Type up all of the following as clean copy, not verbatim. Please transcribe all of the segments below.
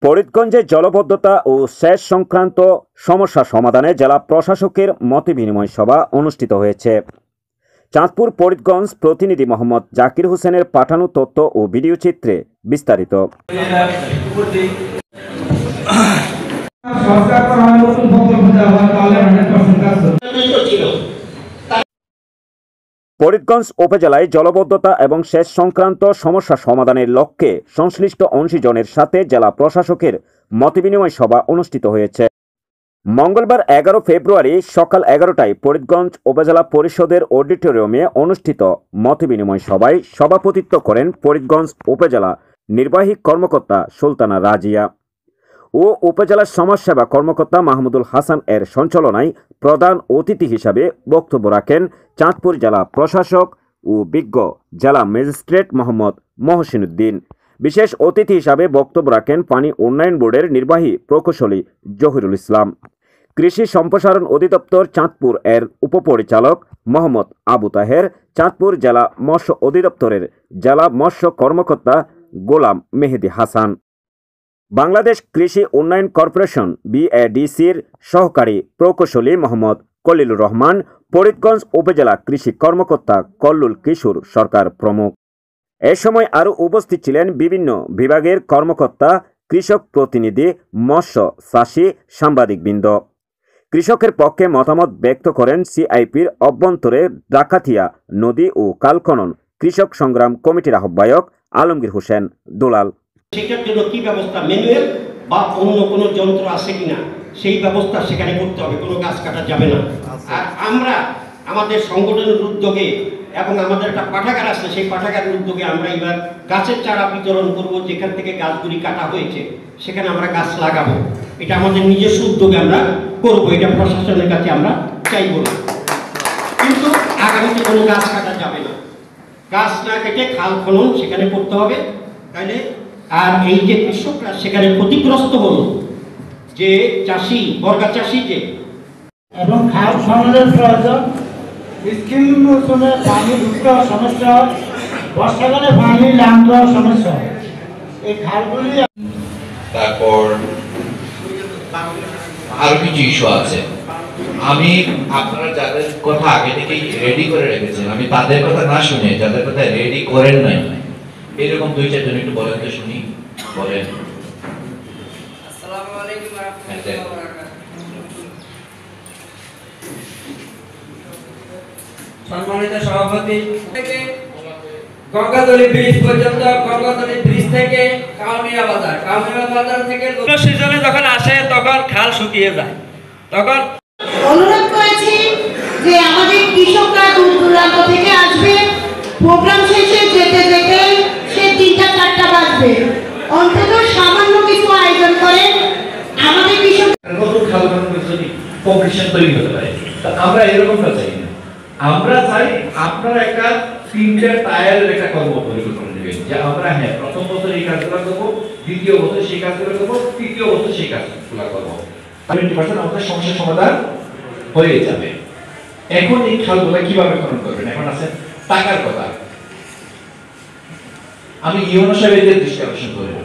ফরিদগঞ্জে জলবদ্ধতা ও সেচ সংক্রান্ত সমস্যা সমাধানে জেলা প্রশাসকের মতবিনিময় সভা অনুষ্ঠিত হয়েছে। চাঁদপুর ফরিদগঞ্জ প্রতিনিধি মোহাম্মদ জাকির হোসেনের পাঠানো তথ্য ও ভিডিও চিত্রে বিস্তারিত। ফরিদগঞ্জ উপজেলায় জলবদ্ধতা এবং সেচ সংক্রান্ত সমস্যা সমাধানের লক্ষ্যে সংশ্লিষ্ট অংশীজনের সাথে জেলা প্রশাসকের মতবিনিময় সভা অনুষ্ঠিত হয়েছে। মঙ্গলবার 11 ফেব্রুয়ারি সকাল 11টায় ফরিদগঞ্জ উপজেলা পরিষদের অডিটোরিয়ামে অনুষ্ঠিত মতবিনিময় সভায় সভাপতিত্ব করেন ফরিদগঞ্জ উপজেলা নির্বাহী কর্মকর্তা সুলতানা রাজিয়া ও উপজেলা সমাজসেবা কর্মকর্তা মাহমুদুল হাসান এর সঞ্চালনায় প্রধান অতিথি হিসাবে বক্তব্য রাখেন চাঁদপুর জেলা প্রশাসক ও বিজ্ঞ জেলা ম্যাজিস্ট্রেট মোহাম্মদ মহসিনুদ্দিন। বিশেষ অতিথি হিসাবে বক্তব্য রাখেন পানি উন্নয়ন বোর্ডের নির্বাহী প্রকৌশলী জহিরুল ইসলাম, কৃষি সম্প্রসারণ অধিদপ্তর চাঁদপুর এর উপপরিচালক মোহাম্মদ আবু তাহের, চাঁদপুর জেলা মৎস্য অধিদপ্তরের জেলা মৎস্য কর্মকর্তা গোলাম মেহেদি হাসান, বাংলাদেশ কৃষি উন্নয়ন কর্পোরেশন BADCর সহকারী প্রকৌশলী মোহাম্মদ কলিলুর রহমান, ফরিদগঞ্জ উপজেলা কৃষি কর্মকর্তা কল্লুল কিশোর সরকার প্রমুখ। এ সময় আরও উপস্থিত ছিলেন বিভিন্ন বিভাগের কর্মকর্তা, কৃষক প্রতিনিধি, মৎস্য চাষী, সাংবাদিকবৃন্দ। কৃষকের পক্ষে মতামত ব্যক্ত করেন CIPর অভ্যন্তরে ডাকাতিয়া নদী ও খাল খনন কৃষক সংগ্রাম কমিটির আহ্বায়ক আলমগীর হোসেন দুলাল। সেটার জন্য কি ব্যবস্থা, ম্যানুয়াল বা অন্য কোনো যন্ত্র আছে কিনা সেই ব্যবস্থা সেখানে করতে হবে, কোনো গাছ কাটা যাবে না। আর আমরা আমাদের সংগঠনের উদ্যোগে এবং আমাদের একটা পাঠাগার আছে, সেই পাঠাগারের উদ্যোগে আমরা এবার গাছের চারা বিতরণ করব। যেখান থেকে গাছগুলি কাটা হয়েছে সেখানে আমরা গাছ লাগাবো। এটা আমাদের নিজস্ব উদ্যোগে আমরা করব, এটা প্রশাসনের কাছে আমরা চাইব না। কিন্তু আগামীতে কোনো গাছ কাটা যাবে না, গাছ না কেটে খাল খনন সেখানে করতে হবে। তাইলে আর এই যে কৃষকরা সেখানে ক্ষতিগ্রস্ত হলো, যে চাষি বর্গা চাষি যে এবং খাল খননের প্রয়োজন, স্কিম মৌসুমে পানি ঢুকতে সমস্যা, বর্ষাকালে পানি নামতে সমস্যা, এই খালগুলি। তারপর আরো কিছু ইস্যু আছে, আমি আপনারা যাদের কথা আগে থেকেই রেডি করে রেখেছেন, আমি তাদের কথা না শুনে যাদের কথা রেডি করেন নাই এরকম 2-4 জন একটু বলেন তো শুনি। বলেন। আসসালামু আলাইকুম ওয়া রাহমাতুল্লাহি ওয়া বারাকাতুহু। সম্মানিত সভাপতি থেকে গঙ্গাতলী ব্রিজ পর্যন্ত, গঙ্গাতলী ব্রিজ থেকে কাউনিয়া বাজার থেকে সিজনে যখন আসে তখন খাল শুকিয়ে যায়, তখন অনুরোধ করেছি যে আমাদের কৃষকরা দূর দূরান্ত থেকে আসবে, প্রোগ্রাম শেষে যেতে যেতে সে 3টা-4টা বাজবে, অন্তত সামান্য কিছু আয়োজন করেন আমাদের কৃষক। নতুন খাল খননের জন্য কম্পিটিশন তৈরি হতে পারে, তা আমরা এরকমটা চাই না। আমরা চাই আপনারা একটা 3টা টায়ারের একটা কর্ম পরিকল্পনা নেবেন, যে আমরা হ্যাঁ প্রথম বছর এই কাজগুলো করবো, দ্বিতীয় বছর সেই কাজগুলো করবো, তৃতীয় বছর সেই কাজগুলো করবো। 70% আমাদের সমস্যার সমাধান হয়ে যাবে। এখন এই খালগুলো কিভাবে খনন করবেন, এখন আছে টাকার কথা। আমি ইউনো সাহেবের দৃষ্টি আকর্ষণ করবো,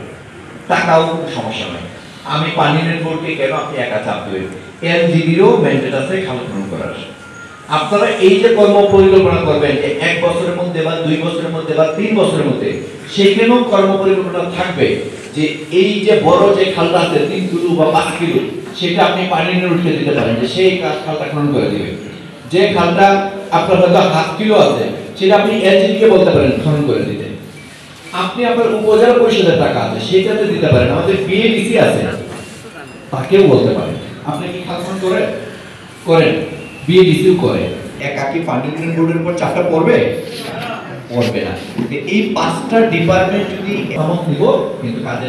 টাকাও সমস্যা নয়। আমি পানি উন্নয়ন বোর্ডকে কেন আপনি একা চাপ দেবেন, LGDরও ম্যান্ডেট আছে খাল খনন করার। আপনারা এই যে কর্ম পরিকল্পনা করবেন যে 1 বছরের মধ্যে বা 2 বছরের মধ্যে বা 3 বছরের মধ্যে, সেখানেও কর্ম পরিকল্পনা থাকবে যে এই যে বড় যে খালটা আছে 3 কিলো বা 5 কিলো, সেটা আপনি পানি নিয়ে উঠে দিতে পারেন, যে সেই খালটা খনন করে দিবেন। যে খালটা আপনার হয়তো 1/2 কিলো আছে, সেটা আপনি LGDকে বলতে পারেন খনন করে দিতে। আপনি আপনার উপজেলা পরিষদের টাকা আছে সেটাতে দিতে পারেন, আমাদের BADC আছে তাকেও বলতে পারেন। আপনি কি খাল খনন করেন, BADCও করে। একাকি পানি উন্নয়ন বোর্ডের উপর চাপটা পড়বে না। এই 5টা ডিপার্টমেন্ট যদি সমস্ত নিব, কিন্তু কাজে